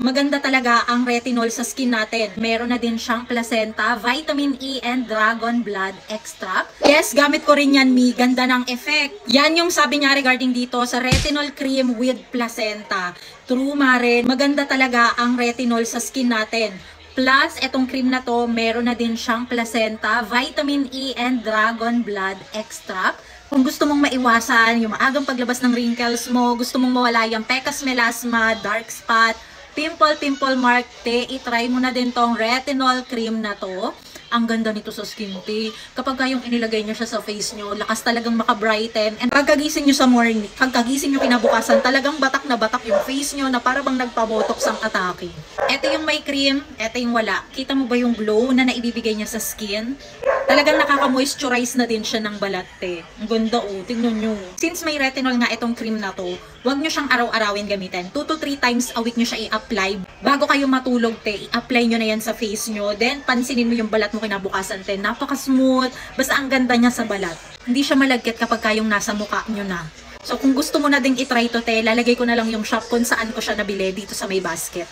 Maganda talaga ang retinol sa skin natin. Meron na din siyang placenta, vitamin E, and dragon blood extract. Yes, gamit ko rin yan, Mi. Ganda ng effect. Yan yung sabi niya regarding dito sa retinol cream with placenta. True, Maren. Maganda talaga ang retinol sa skin natin. Plus, etong cream na to, meron na din siyang placenta, vitamin E, and dragon blood extract. Kung gusto mong maiwasan yung maagang paglabas ng wrinkles mo, gusto mong mawala yung pecas melasma, dark spot, pimple mark, te, itry mo na din tong retinol cream na to. Ang ganda nito sa skin, te. Kapag kayong inilagay nyo siya sa face nyo, lakas talagang makabrighten. And pagkagising nyo sa morning, pagkagising nyo kinabukasan, talagang batak na batak yung face nyo na para bang nagpabotox ang atake. Ito yung may cream, ito yung wala. Kita mo ba yung glow na naibibigay niya sa skin? Talagang nakaka-moisturize na din siya ng balat, te. Ang ganda, oh. Tingnan nyo. Since may retinol nga itong cream na to, huwag nyo siyang araw-arawin gamitin. 2 to 3 times a week nyo siya i-apply. Bago kayo matulog, te, i-apply nyo na yan sa face nyo. Then, pansinin mo yung balat mo kinabukasan, te. Napaka-smooth. Basta ang ganda niya sa balat. Hindi siya malagkit kapag kayong nasa mukha nyo na. So, kung gusto mo na ding itry to, te, lalagay ko na lang yung shop kung saan ko siya nabili dito sa may basket.